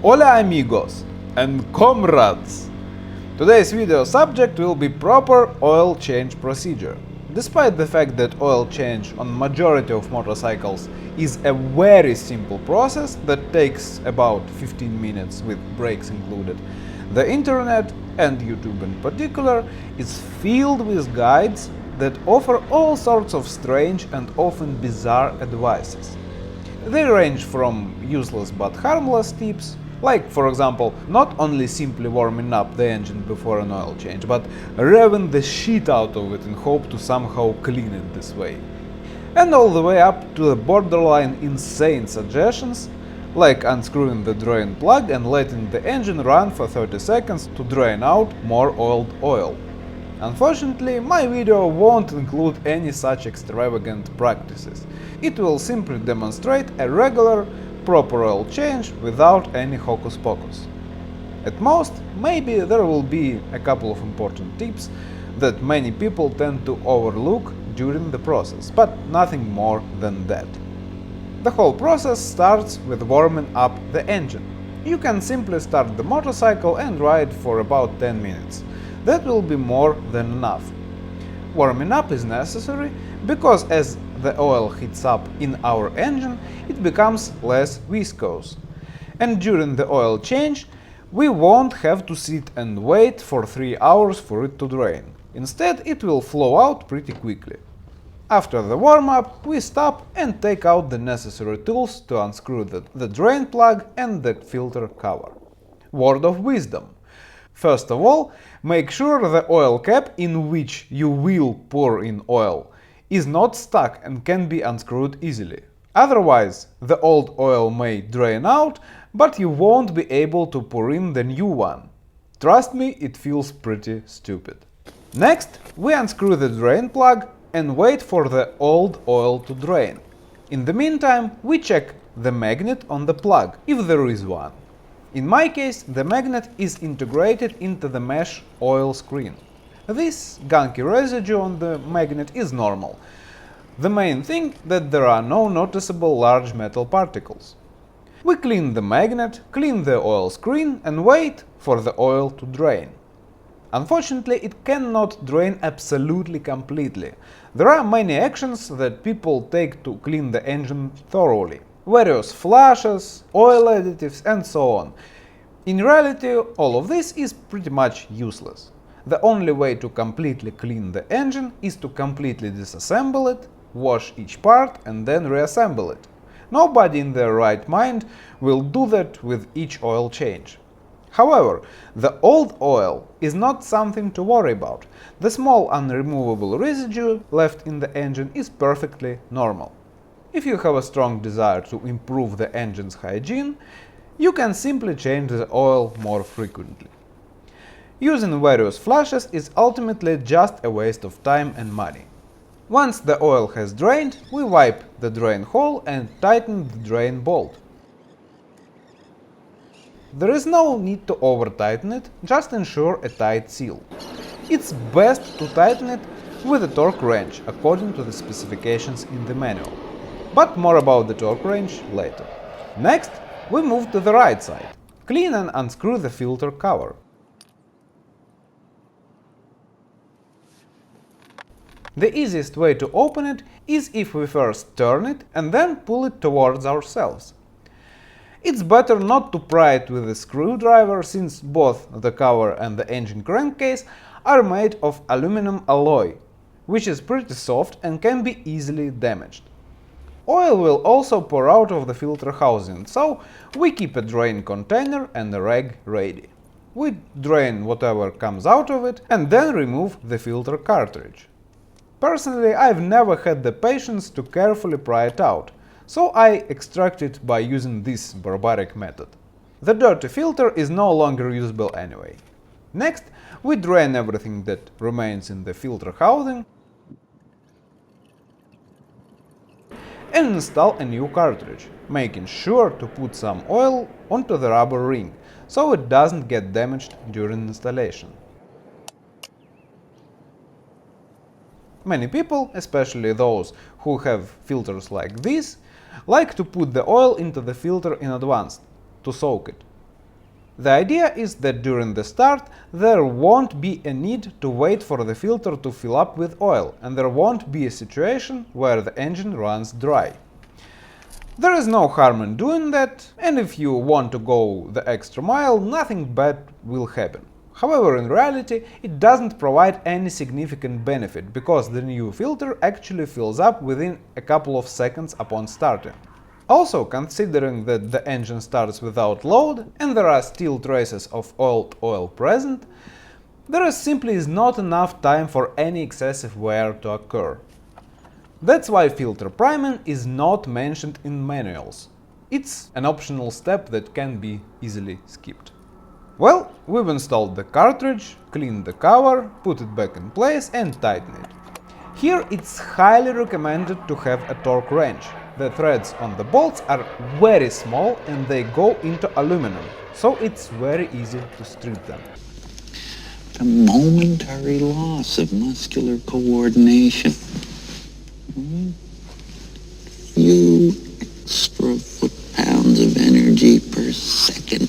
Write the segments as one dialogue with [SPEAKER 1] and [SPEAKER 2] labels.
[SPEAKER 1] Hola amigos and comrades! Today's video subject will be proper oil change procedure. Despite the fact that oil change on majority of motorcycles is a very simple process that takes about 15 minutes with breaks included, the internet, and YouTube in particular, is filled with guides that offer all sorts of strange and often bizarre advices. They range from useless but harmless tips, like, for example, not only simply warming up the engine before an oil change, but revving the shit out of it in hope to somehow clean it this way. And all the way up to the borderline insane suggestions, like unscrewing the drain plug and letting the engine run for 30 seconds to drain out more old oil. Unfortunately, my video won't include any such extravagant practices. It will simply demonstrate a regular, proper oil change without any hocus pocus. At most, maybe there will be a couple of important tips that many people tend to overlook during the process, but nothing more than that. The whole process starts with warming up the engine. You can simply start the motorcycle and ride for about 10 minutes. That will be more than enough. Warming up is necessary because as the oil heats up in our engine, it becomes less viscous. And during the oil change, we won't have to sit and wait for 3 hours for it to drain. Instead, it will flow out pretty quickly. After the warm-up, we stop and take out the necessary tools to unscrew the drain plug and the filter cover. Word of wisdom. First of all, make sure the oil cap in which you will pour in oil is not stuck and can be unscrewed easily. Otherwise, the old oil may drain out, but you won't be able to pour in the new one. Trust me, it feels pretty stupid. Next, we unscrew the drain plug and wait for the old oil to drain. In the meantime, we check the magnet on the plug, if there is one. In my case, the magnet is integrated into the mesh oil screen. This gunky residue on the magnet is normal. The main thing that there are no noticeable large metal particles. We clean the magnet, clean the oil screen and wait for the oil to drain. Unfortunately, it cannot drain absolutely completely. There are many actions that people take to clean the engine thoroughly. Various flushes, oil additives and so on. In reality, all of this is pretty much useless. The only way to completely clean the engine is to completely disassemble it, wash each part and then reassemble it. Nobody in their right mind will do that with each oil change. However, the old oil is not something to worry about. The small unremovable residue left in the engine is perfectly normal. If you have a strong desire to improve the engine's hygiene, you can simply change the oil more frequently. Using various flushes is ultimately just a waste of time and money. Once the oil has drained, we wipe the drain hole and tighten the drain bolt. There is no need to over-tighten it, just ensure a tight seal. It's best to tighten it with a torque wrench according to the specifications in the manual. But more about the torque wrench later. Next, we move to the right side. Clean and unscrew the filter cover. The easiest way to open it is if we first turn it and then pull it towards ourselves. It's better not to pry it with a screwdriver since both the cover and the engine crankcase are made of aluminum alloy, which is pretty soft and can be easily damaged. Oil will also pour out of the filter housing, so we keep a drain container and a rag ready. We drain whatever comes out of it and then remove the filter cartridge. Personally, I've never had the patience to carefully pry it out, so I extract it by using this barbaric method. The dirty filter is no longer usable anyway. Next, we drain everything that remains in the filter housing and install a new cartridge, making sure to put some oil onto the rubber ring, so it doesn't get damaged during installation. Many people, especially those who have filters like this, like to put the oil into the filter in advance, to soak it. The idea is that during the start there won't be a need to wait for the filter to fill up with oil, and there won't be a situation where the engine runs dry. There is no harm in doing that, and if you want to go the extra mile, nothing bad will happen. However, in reality, it doesn't provide any significant benefit, because the new filter actually fills up within a couple of seconds upon starting. Also, considering that the engine starts without load and there are still traces of old oil present, there simply is not enough time for any excessive wear to occur. That's why filter priming is not mentioned in manuals. It's an optional step that can be easily skipped. Well, we've installed the cartridge, cleaned the cover, put it back in place and tightened it. Here it's highly recommended to have a torque wrench. The threads on the bolts are very small and they go into aluminum, so it's very easy to strip them.
[SPEAKER 2] A momentary loss of muscular coordination. Few extra foot-pounds of energy per second.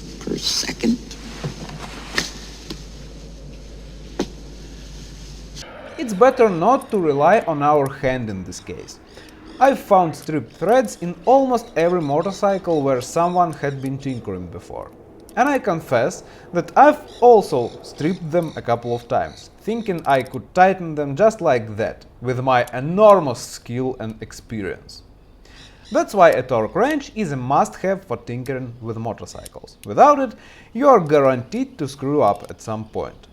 [SPEAKER 1] It's better not to rely on our hand in this case. I've found stripped threads in almost every motorcycle where someone had been tinkering before. And I confess that I've also stripped them a couple of times, thinking I could tighten them just like that, with my enormous skill and experience. That's why a torque wrench is a must-have for tinkering with motorcycles. Without it, you are guaranteed to screw up at some point.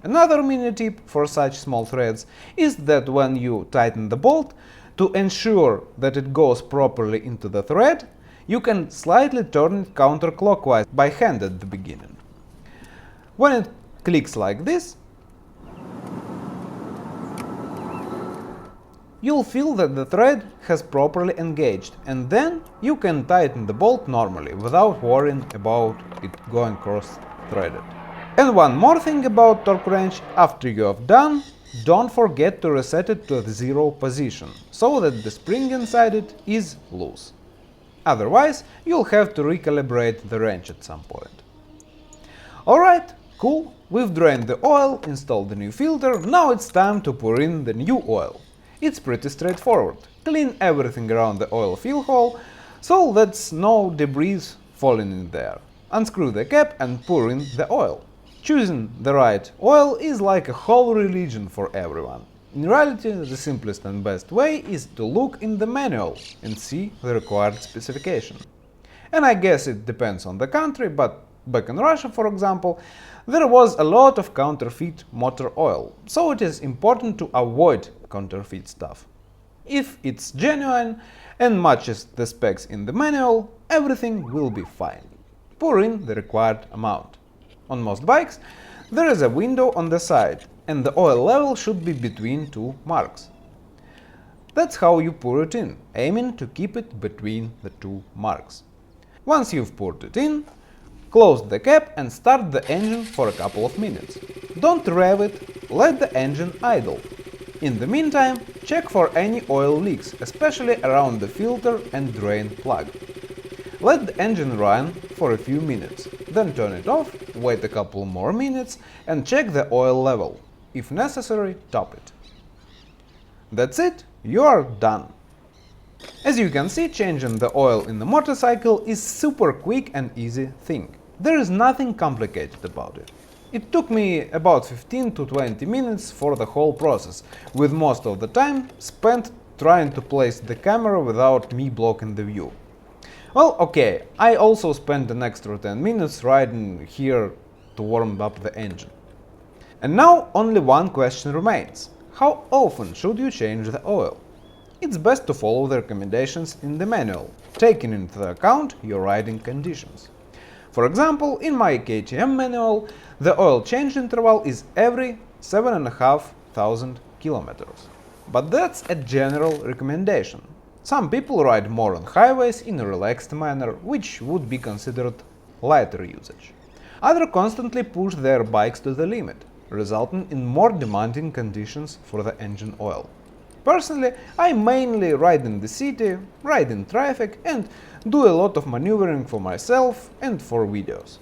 [SPEAKER 1] Another mini tip for such small threads is that when you tighten the bolt, to ensure that it goes properly into the thread, you can slightly turn it counterclockwise by hand at the beginning. When it clicks like this, you'll feel that the thread has properly engaged, and then you can tighten the bolt normally without worrying about it going cross-threaded. And one more thing about torque wrench: after you have done, don't forget to reset it to the 0 position, so that the spring inside it is loose. Otherwise, you'll have to recalibrate the wrench at some point. Alright, cool, we've drained the oil, installed the new filter, now it's time to pour in the new oil. It's pretty straightforward. Clean everything around the oil fill hole, so that's no debris falling in there. Unscrew the cap and pour in the oil. Choosing the right oil is like a whole religion for everyone. In reality, the simplest and best way is to look in the manual and see the required specification. And I guess it depends on the country, but back in Russia, for example, there was a lot of counterfeit motor oil, so it is important to avoid counterfeit stuff. If it's genuine and matches the specs in the manual, everything will be fine. Pour in the required amount. On most bikes, there is a window on the side, and the oil level should be between two marks. That's how you pour it in, aiming to keep it between the two marks. Once you've poured it in, close the cap and start the engine for a couple of minutes. Don't rev it, let the engine idle. In the meantime, check for any oil leaks, especially around the filter and drain plug. Let the engine run for a few minutes, then turn it off, wait a couple more minutes and check the oil level. If necessary, top it. That's it, you are done. As you can see, changing the oil in the motorcycle is super quick and easy thing. There is nothing complicated about it. It took me about 15 to 20 minutes for the whole process, with most of the time spent trying to place the camera without me blocking the view. Well, okay, I also spent an extra 10 minutes riding here to warm up the engine. And now only one question remains. How often should you change the oil? It's best to follow the recommendations in the manual, taking into account your riding conditions. For example, in my KTM manual, the oil change interval is every 7,500 kilometers. But that's a general recommendation. Some people ride more on highways in a relaxed manner, which would be considered lighter usage. Others constantly push their bikes to the limit, resulting in more demanding conditions for the engine oil. Personally, I mainly ride in the city, ride in traffic, and do a lot of maneuvering for myself and for videos.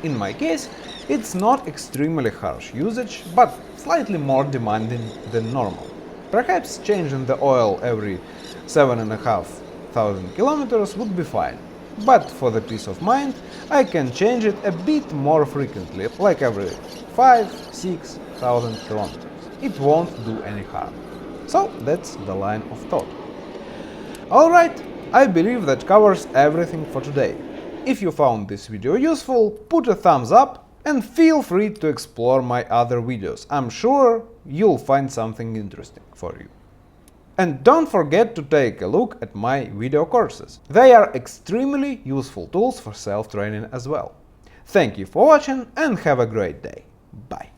[SPEAKER 1] In my case, it's not extremely harsh usage, but slightly more demanding than normal. Perhaps changing the oil every 7,500 kilometers would be fine. But for the peace of mind, I can change it a bit more frequently, like every 5,000–6,000 kilometers. It won't do any harm. So that's the line of thought. Alright, I believe that covers everything for today. If you found this video useful, put a thumbs up and feel free to explore my other videos. I'm sure you'll find something interesting for you. And don't forget to take a look at my video courses. They are extremely useful tools for self-training as well. Thank you for watching and have a great day. Bye.